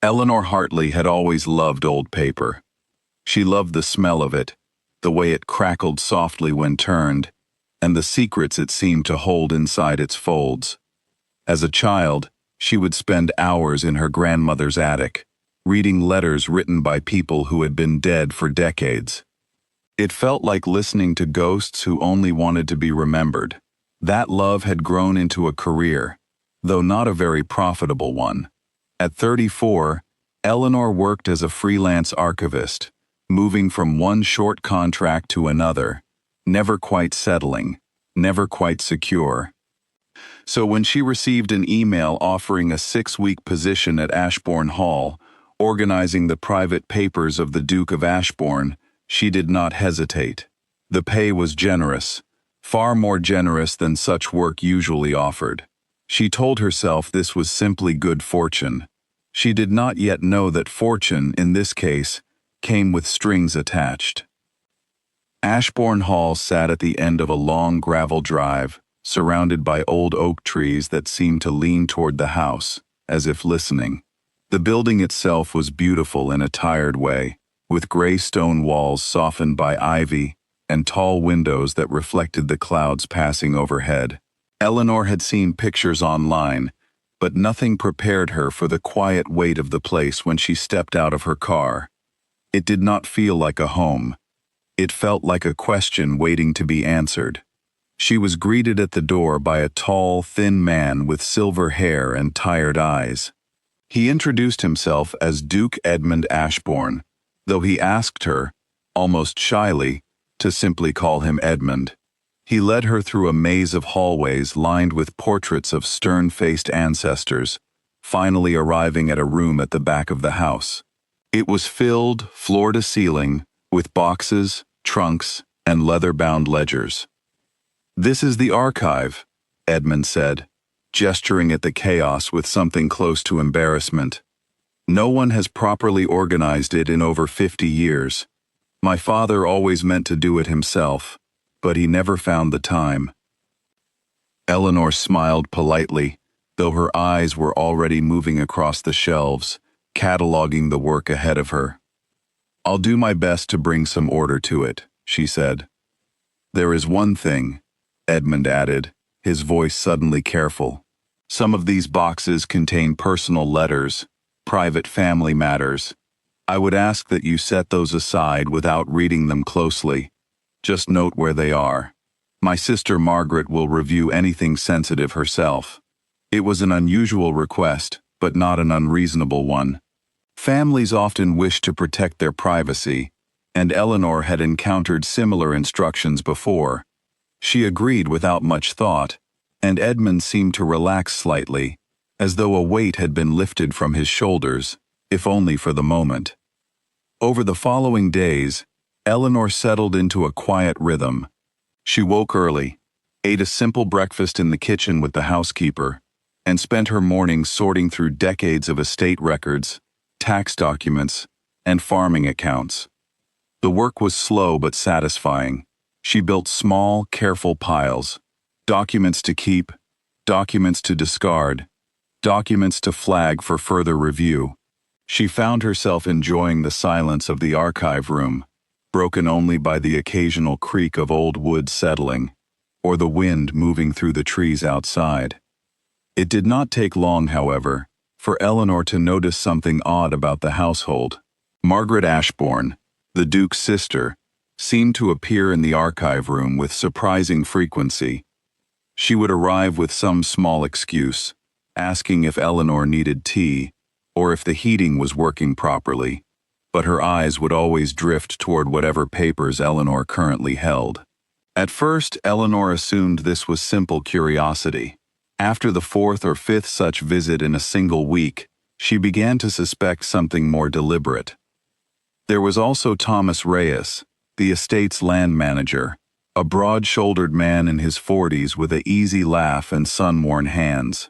Eleanor Hartley had always loved old paper. She loved the smell of it, the way it crackled softly when turned, and the secrets it seemed to hold inside its folds. As a child, she would spend hours in her grandmother's attic, reading letters written by people who had been dead for decades. It felt like listening to ghosts who only wanted to be remembered. That love had grown into a career, though not a very profitable one. At 34, Eleanor worked as a freelance archivist, moving from one short contract to another, never quite settling, never quite secure. So when she received an email offering a 6-week position at Ashbourne Hall, organizing the private papers of the Duke of Ashbourne, she did not hesitate. The pay was generous, far more generous than such work usually offered. She told herself this was simply good fortune. She did not yet know that fortune, in this case, came with strings attached. Ashbourne Hall sat at the end of a long gravel drive, surrounded by old oak trees that seemed to lean toward the house, as if listening. The building itself was beautiful in a tired way, with gray stone walls softened by ivy and tall windows that reflected the clouds passing overhead. Eleanor had seen pictures online, but nothing prepared her for the quiet weight of the place when she stepped out of her car. It did not feel like a home. It felt like a question waiting to be answered. She was greeted at the door by a tall, thin man with silver hair and tired eyes. He introduced himself as Duke Edmund Ashbourne, though he asked her, almost shyly, to simply call him Edmund. He led her through a maze of hallways lined with portraits of stern-faced ancestors, finally arriving at a room at the back of the house. It was filled, floor to ceiling, with boxes, trunks, and leather-bound ledgers. "This is the archive," Edmund said, gesturing at the chaos with something close to embarrassment. "No one has properly organized it in over 50 years. My father always meant to do it himself, but he never found the time." Eleanor smiled politely, though her eyes were already moving across the shelves, cataloging the work ahead of her. "I'll do my best to bring some order to it," she said. "There is one thing," Edmund added, his voice suddenly careful. "Some of these boxes contain personal letters, private family matters. I would ask that you set those aside without reading them closely. Just note where they are. My sister Margaret will review anything sensitive herself." It was an unusual request, but not an unreasonable one. Families often wish to protect their privacy, and Eleanor had encountered similar instructions before. She agreed without much thought, and Edmund seemed to relax slightly, as though a weight had been lifted from his shoulders, if only for the moment. Over the following days, Eleanor settled into a quiet rhythm. She woke early, ate a simple breakfast in the kitchen with the housekeeper, and spent her mornings sorting through decades of estate records, tax documents, and farming accounts. The work was slow but satisfying. She built small, careful piles, documents to keep, documents to discard, documents to flag for further review. She found herself enjoying the silence of the archive room, broken only by the occasional creak of old wood settling, or the wind moving through the trees outside. It did not take long, however, for Eleanor to notice something odd about the household. Margaret Ashbourne, the Duke's sister, seemed to appear in the archive room with surprising frequency. She would arrive with some small excuse, asking if Eleanor needed tea, or if the heating was working properly, but her eyes would always drift toward whatever papers Eleanor currently held. At first, Eleanor assumed this was simple curiosity. After the 4th or 5th such visit in a single week, she began to suspect something more deliberate. There was also Thomas Reyes, the estate's land manager, a broad-shouldered man in his 40s with an easy laugh and sun-worn hands.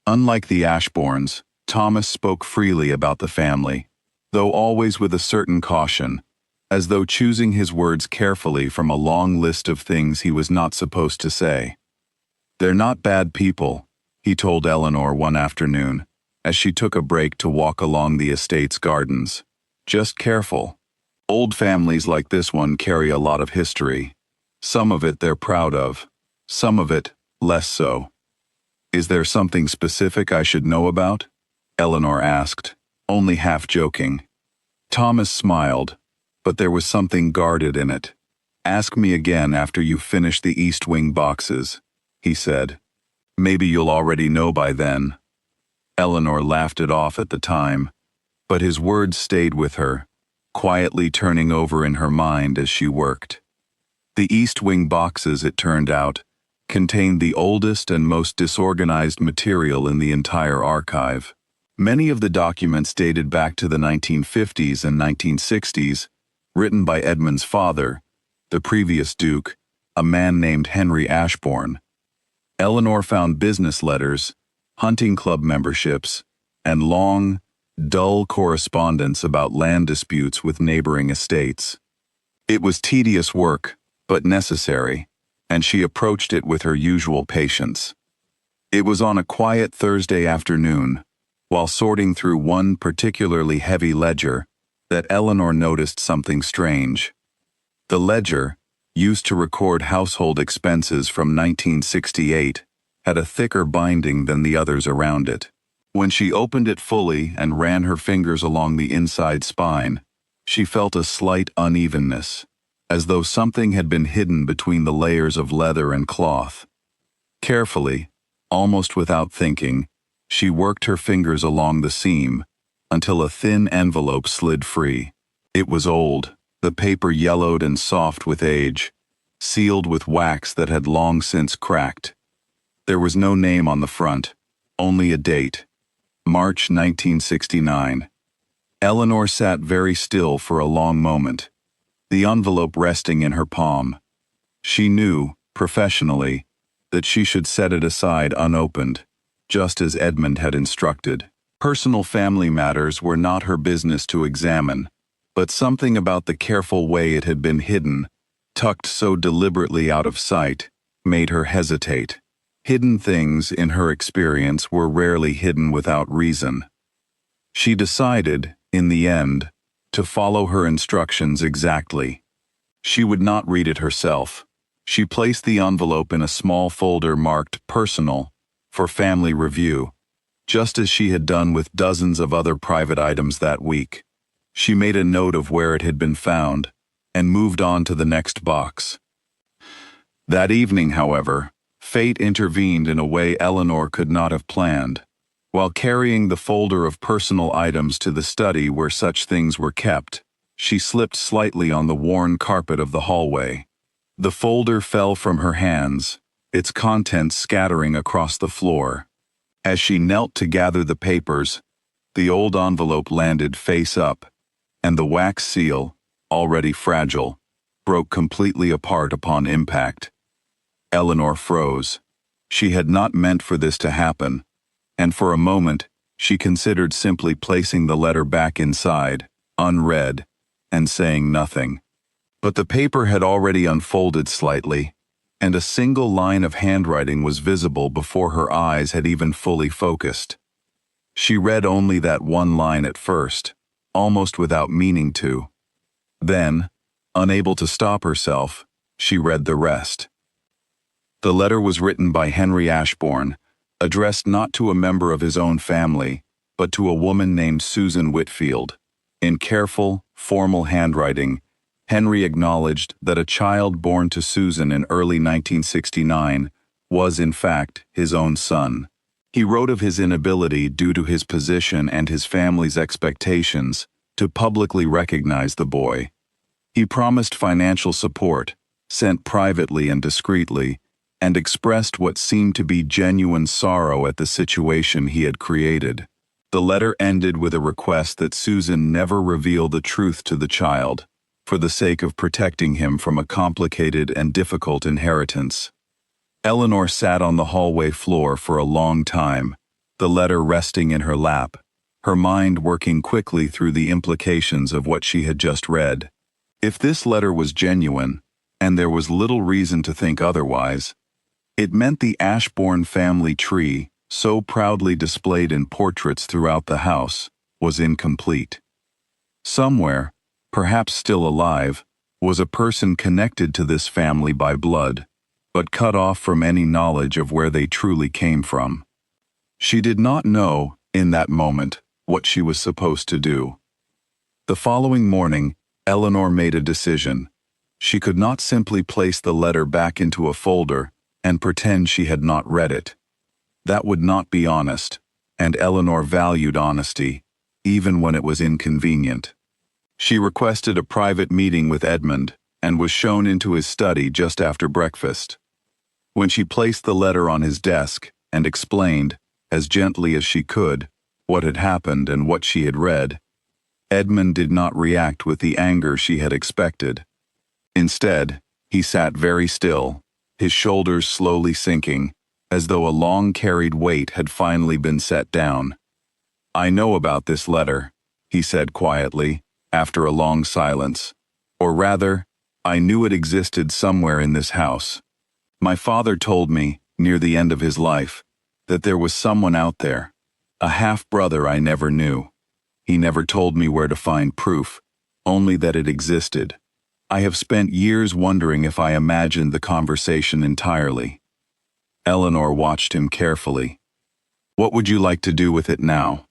Unlike the Ashbournes, Thomas spoke freely about the family, though always with a certain caution, as though choosing his words carefully from a long list of things he was not supposed to say. "They're not bad people," he told Eleanor one afternoon. as she took a break to walk along the estate's gardens. "Just careful. Old families like this one carry a lot of history. Some of it they're proud of, some of it less so." "Is there something specific I should know about?" Eleanor asked, only half joking. Thomas smiled, but there was something guarded in it. "Ask me again after you've finished the East Wing boxes," he said. "Maybe you'll already know by then." Eleanor laughed it off at the time, but his words stayed with her, quietly turning over in her mind as she worked. The East Wing boxes, it turned out, contained the oldest and most disorganized material in the entire archive. Many of the documents dated back to the 1950s and 1960s, written by Edmund's father, the previous Duke, a man named Henry Ashbourne. Eleanor found business letters, hunting club memberships, and long, dull correspondence about land disputes with neighboring estates. It was tedious work, but necessary, and she approached it with her usual patience. It was on a quiet Thursday afternoon, while sorting through one particularly heavy ledger, that Eleanor noticed something strange. The ledger, used to record household expenses from 1968, had a thicker binding than the others around it. When she opened it fully and ran her fingers along the inside spine, she felt a slight unevenness, as though something had been hidden between the layers of leather and cloth. Carefully, almost without thinking, she worked her fingers along the seam until a thin envelope slid free. It was old, the paper yellowed and soft with age, sealed with wax that had long since cracked. There was no name on the front, only a date, March 1969. Eleanor sat very still for a long moment, the envelope resting in her palm. She knew, professionally, that she should set it aside unopened, just as Edmund had instructed. Personal family matters were not her business to examine, but something about the careful way it had been hidden, tucked so deliberately out of sight, made her hesitate. Hidden things, in her experience, were rarely hidden without reason. She decided, in the end, to follow her instructions exactly. She would not read it herself. She placed the envelope in a small folder marked "Personal" for family review, just as she had done with dozens of other private items that week. She made a note of where it had been found and moved on to the next box. That evening, however, fate intervened in a way Eleanor could not have planned. While carrying the folder of personal items to the study where such things were kept, she slipped slightly on the worn carpet of the hallway. The folder fell from her hands, its contents scattering across the floor. As she knelt to gather the papers, the old envelope landed face up, and the wax seal, already fragile, broke completely apart upon impact. Eleanor froze. She had not meant for this to happen, and for a moment she considered simply placing the letter back inside, unread, and saying nothing. But the paper had already unfolded slightly, and a single line of handwriting was visible before her eyes had even fully focused. She read only that one line at first, almost without meaning to. Then, unable to stop herself, she read the rest. The letter was written by Henry Ashbourne, addressed not to a member of his own family, but to a woman named Susan Whitfield. In careful, formal handwriting, Henry acknowledged that a child born to Susan in early 1969 was, in fact, his own son. He wrote of his inability, due to his position and his family's expectations, to publicly recognize the boy. He promised financial support, sent privately and discreetly, and expressed what seemed to be genuine sorrow at the situation he had created. The letter ended with a request that Susan never reveal the truth to the child, for the sake of protecting him from a complicated and difficult inheritance. Eleanor sat on the hallway floor for a long time, the letter resting in her lap, her mind working quickly through the implications of what she had just read. If this letter was genuine, and there was little reason to think otherwise, it meant the Ashbourne family tree so proudly displayed in portraits throughout the house, was incomplete. Somewhere, perhaps still alive, was a person connected to this family by blood, but cut off from any knowledge of where they truly came from. She did not know, in that moment, what she was supposed to do. The following morning, Eleanor made a decision. She could not simply place the letter back into a folder and pretend she had not read it. That would not be honest, and Eleanor valued honesty, even when it was inconvenient. She requested a private meeting with Edmund and was shown into his study just after breakfast. When she placed the letter on his desk and explained, as gently as she could, what had happened and what she had read, Edmund did not react with the anger she had expected. Instead, he sat very still, his shoulders slowly sinking, as though a long-carried weight had finally been set down. "I know about this letter," he said quietly, after a long silence. "Or rather, I knew it existed somewhere in this house. My father told me, near the end of his life, that there was someone out there, a half-brother I never knew. He never told me where to find proof, only that it existed. I have spent years wondering if I imagined the conversation entirely." Eleanor watched him carefully. "What would you like to do with it now?"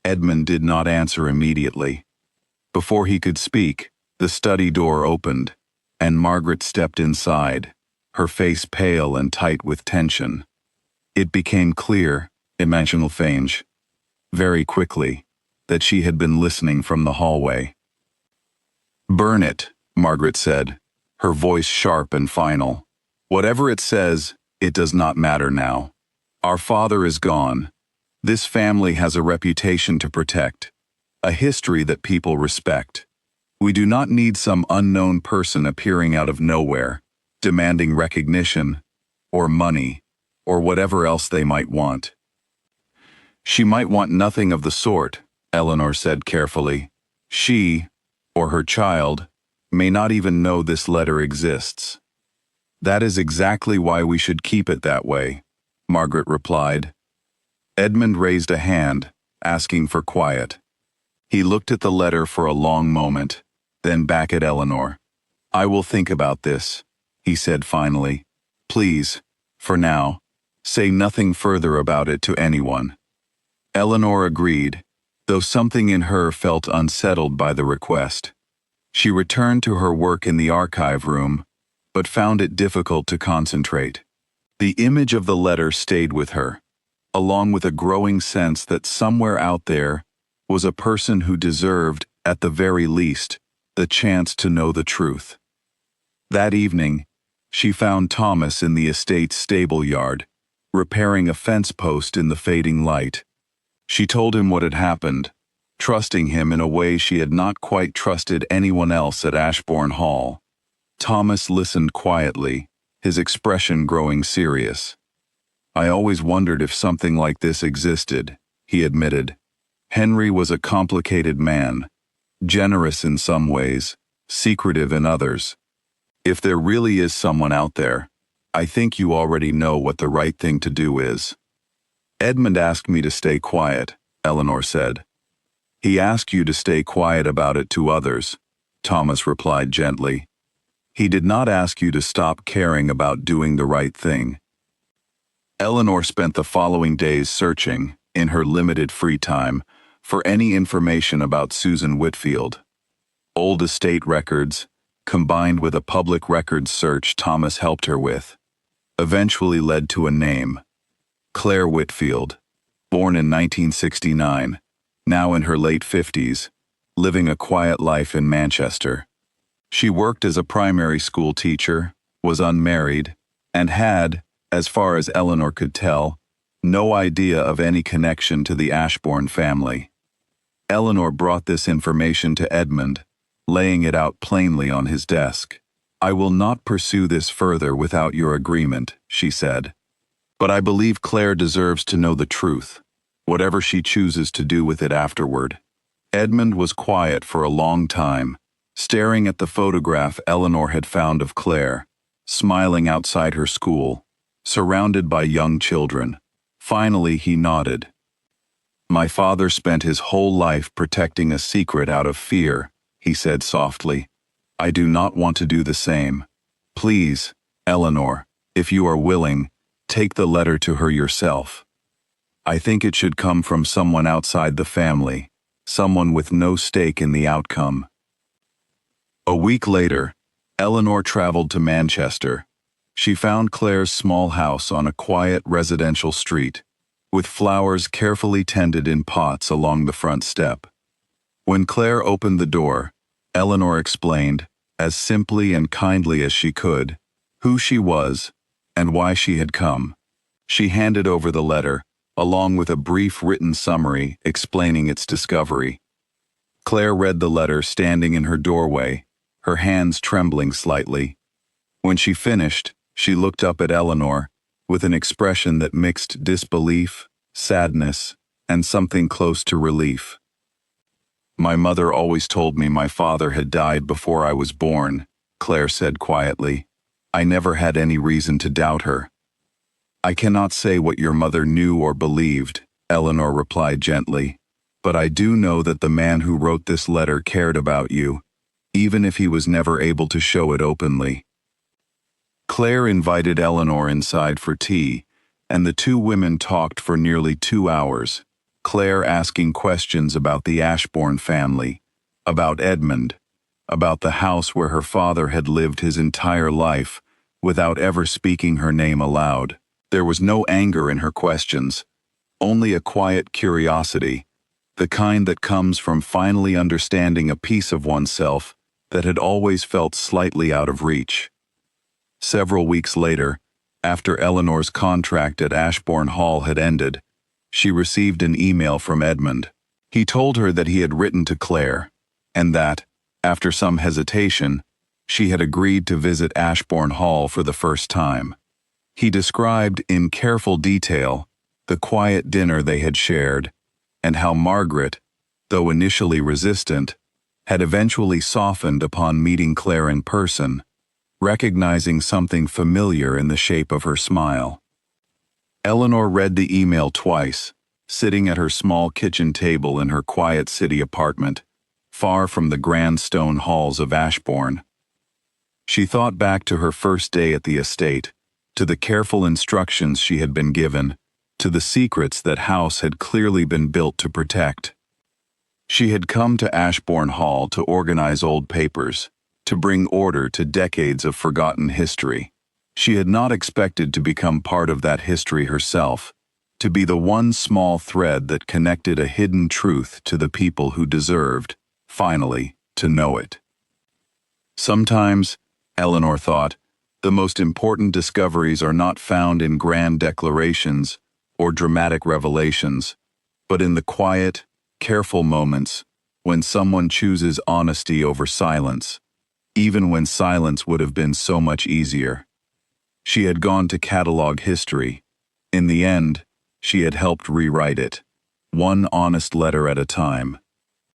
Edmund did not answer immediately. Before he could speak, the study door opened, and Margaret stepped inside, her face pale and tight with tension. It became clear, imaginal Fange, very quickly, that she had been listening from the hallway. "Burn it," Margaret said, her voice sharp and final. "Whatever it says, it does not matter now. Our father is gone. This family has a reputation to protect, a history that people respect. We do not need some unknown person appearing out of nowhere, demanding recognition, or money, or whatever else they might want." "She might want nothing of the sort," Eleanor said carefully. "She, or her child, may not even know this letter exists." "That is exactly why we should keep it that way," Margaret replied. Edmund raised a hand, asking for quiet. He looked at the letter for a long moment, then back at Eleanor. "I will think about this," he said finally. "Please, for now, say nothing further about it to anyone." Eleanor agreed, though something in her felt unsettled by the request. She returned to her work in the archive room, but found it difficult to concentrate. The image of the letter stayed with her, along with a growing sense that somewhere out there was a person who deserved, at the very least, the chance to know the truth. That evening, she found Thomas in the estate's stable yard, repairing a fence post in the fading light. She told him what had happened, trusting him in a way she had not quite trusted anyone else at Ashbourne Hall. Thomas listened quietly, his expression growing serious. "I always wondered if something like this existed," he admitted. "Henry was a complicated man, generous in some ways, secretive in others. If there really is someone out there, I think you already know what the right thing to do is." "Edmund asked me to stay quiet," Eleanor said. "He asked you to stay quiet about it to others," Thomas replied gently. "He did not ask you to stop caring about doing the right thing." Eleanor spent the following days searching, in her limited free time, for any information about Susan Whitfield. Old estate records, combined with a public records search Thomas helped her with, eventually led to a name: Claire Whitfield, born in 1969, now in her late 50s, living a quiet life in Manchester. She worked as a primary school teacher, was unmarried, and had, as far as Eleanor could tell, no idea of any connection to the Ashbourne family. Eleanor brought this information to Edmund, laying it out plainly on his desk. "I will not pursue this further without your agreement," she said. "But I believe Claire deserves to know the truth, whatever she chooses to do with it afterward." Edmund was quiet for a long time, staring at the photograph Eleanor had found of Claire, smiling outside her school, surrounded by young children, Finally, he nodded. My father spent his whole life protecting a secret out of fear, he said softly. I do not want to do the same. Please, Eleanor, if you are willing, take the letter to her yourself. I think it should come from someone outside the family, someone with no stake in the outcome. A week later, Eleanor traveled to Manchester. She found Claire's small house on a quiet residential street, with flowers carefully tended in pots along the front step. When Claire opened the door, Eleanor explained, as simply and kindly as she could, who she was and why she had come. She handed over the letter, along with a brief written summary explaining its discovery. Claire read the letter standing in her doorway, her hands trembling slightly. When she finished, she looked up at Eleanor with an expression that mixed disbelief, sadness, and something close to relief. My mother always told me my father had died before I was born, Claire said quietly. I never had any reason to doubt her. I cannot say what your mother knew or believed, Eleanor replied gently, but I do know that the man who wrote this letter cared about you, even if he was never able to show it openly. Claire invited Eleanor inside for tea, and the two women talked for nearly 2 hours, Claire asking questions about the Ashbourne family, about Edmund, about the house where her father had lived his entire life, without ever speaking her name aloud. There was no anger in her questions, only a quiet curiosity, the kind that comes from finally understanding a piece of oneself that had always felt slightly out of reach. Several weeks later, after Eleanor's contract at Ashbourne Hall had ended, she received an email from Edmund. He told her that he had written to Claire, and that, after some hesitation, she had agreed to visit Ashbourne Hall for the first time. He described in careful detail the quiet dinner they had shared, and how Margaret, though initially resistant, had eventually softened upon meeting Claire in person, recognizing something familiar in the shape of her smile. Eleanor read the email twice, sitting at her small kitchen table in her quiet city apartment, far from the grand stone halls of Ashbourne. She thought back to her first day at the estate, to the careful instructions she had been given, to the secrets that house had clearly been built to protect. She had come to Ashbourne Hall to organize old papers, to bring order to decades of forgotten history. She had not expected to become part of that history herself, to be the one small thread that connected a hidden truth to the people who deserved, finally, to know it. Sometimes, Eleanor thought, the most important discoveries are not found in grand declarations or dramatic revelations, but in the quiet, careful moments when someone chooses honesty over silence, even when silence would have been so much easier. She had gone to catalog history. In the end, she had helped rewrite it, one honest letter at a time.